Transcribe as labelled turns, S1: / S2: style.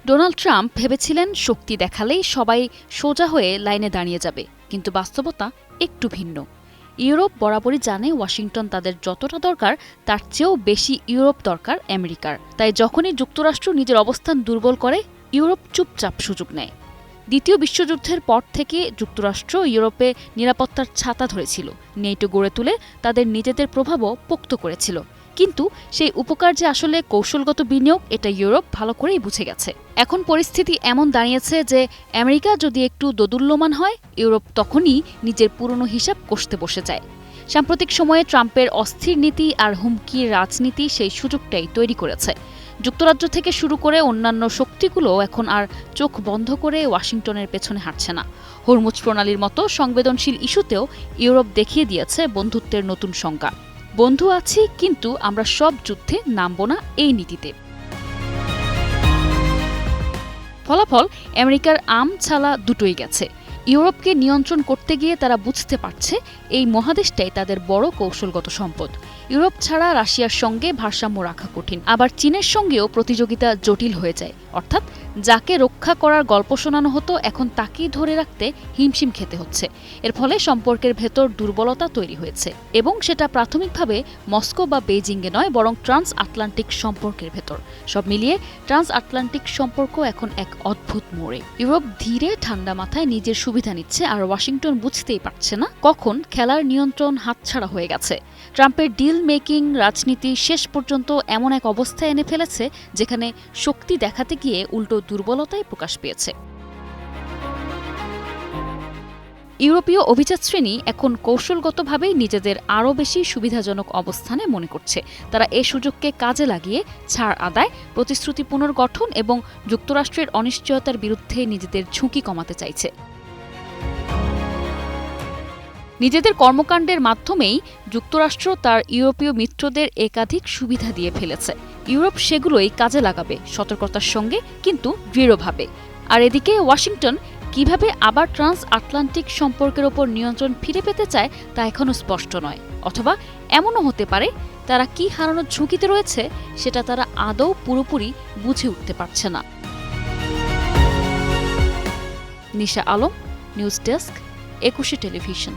S1: Donald Trump ভেবেছিলেন শক্তি দেখালেই সবাই সোজা হয়ে লাইনে দাঁড়িয়ে যাবে, কিন্তু বাস্তবতা একটু ভিন্ন। ইউরোপ বরাবরই জানে ওয়াশিংটন তাদের যতটা দরকার তার চেয়েও বেশি ইউরোপ দরকার আমেরিকার। তাই যখনই যুক্তরাষ্ট্র নিজের অবস্থান দুর্বল করে, ইউরোপ চুপচাপ সুযোগ নেয়। দ্বিতীয় বিশ্বযুদ্ধের পর থেকে যুক্তরাষ্ট্র ইউরোপে নিরাপত্তার ছাতা ধরেছিল, নেটো গড়ে তুলে তাদের নিজেদের প্রভাবও পোক্ত করেছিল। কিন্তু সেই উপকার যে আসলে কৌশলগত বিনিয়োগ, এটা ইউরোপ ভালো করেই বুঝে গেছে। এখন পরিস্থিতি এমন দাঁড়িয়েছে যে আমেরিকা যদি একটু দোদুল্যমান হয়, ইউরোপ তখনই নিজের পুরনো হিসাব কষতে বসে যায়। সাম্প্রতিক সময়ে ট্রাম্পের অস্থির নীতি আর হুমকির রাজনীতি সেই সুযোগটাই তৈরি করেছে। যুক্তরাজ্য থেকে শুরু করে অন্যান্য শক্তিগুলো এখন আর চোখ বন্ধ করে ওয়াশিংটনের পেছনে হাঁটছে না। হরমুজ প্রণালীর মতো সংবেদনশীল ইস্যুতেও ইউরোপ দেখিয়ে দিয়েছে বন্ধুত্বের নতুন সংজ্ঞা। বন্ধু আছি, কিন্তু আমরা সব যুদ্ধে নামব না, এই নীতিতে। ফলাফল আমেরিকার আম ছালা দুটোই গেছে। ইউরোপকে নিয়ন্ত্রণ করতে গিয়ে তারা বুঝতে পারছে এই মহাদেশটাই তাদের বড় কৌশলগত সম্পদ। ইউরোপ ছাড়া রাশিয়ার সঙ্গে ভারসাম্য রাখা কঠিন, আবার চীনের সঙ্গেও প্রতিযোগিতা জটিল হয়ে যায়। অর্থাৎ যাকে রক্ষা করার গল্প শোনানো হতো, এখন তাকেই ধরে রাখতে হিমশিম খেতে হচ্ছে। এর ফলে সম্পর্কের ভেতর দুর্বলতা তৈরি হয়েছে, এবং সেটা প্রাথমিকভাবে মস্কো বা বেইজিংয়ে নয়, বরং ট্রান্স আটলান্টিক সম্পর্কের ভেতর। সব মিলিয়ে ট্রান্স আটলান্টিক সম্পর্ক এখন এক অদ্ভুত মোড়ে। ইউরোপ ধীরে ঠান্ডা মাথায় নিজের সুবিধা নিচ্ছে, আর ওয়াশিংটন বুঝতেই পারছে না কখন খেলার নিয়ন্ত্রণ হাতছাড়া হয়ে গেছে। ট্রাম্পের ডিল মেকিং রাজনীতি শেষ পর্যন্ত এমন এক অবস্থায় এনে ফেলেছে যেখানে শক্তি দেখাতে গিয়ে উল্টো দুর্বলতাই প্রকাশ পেয়েছে। ইউরোপীয় অভিজাত শ্রেণী এখন কৌশলগতভাবেই নিজেদের আরও বেশি সুবিধাজনক অবস্থানে মনে করছে। তারা এ সুযোগকে কাজে লাগিয়ে ছাড় আদায়, প্রতিশ্রুতি পুনর্গঠন এবং যুক্তরাষ্ট্রের অনিশ্চয়তার বিরুদ্ধে নিজেদের ঝুঁকি কমাতে চাইছে। নিজেদের কর্মকাণ্ডের মাধ্যমেই যুক্তরাষ্ট্র তার ইউরোপীয় মিত্রদের একাধিক সুবিধা দিয়ে ফেলেছে। ইউরোপ সেগুলোই কাজে লাগাবে, সতর্কতার সঙ্গে কিন্তু দৃঢ়ভাবে। আর এদিকে ওয়াশিংটন কিভাবে আবার ট্রান্স আটলান্টিক সম্পর্কের ওপর নিয়ন্ত্রণ ফিরে পেতে চায় তা এখনও স্পষ্ট নয়। অথবা এমনও হতে পারে তারা কি হারানোর ঝুঁকিতে রয়েছে সেটা তারা আদৌ পুরোপুরি বুঝে উঠতে পারছে না। নিশা আলম, নিউজ ডেস্ক, 21 টেলিভিশন।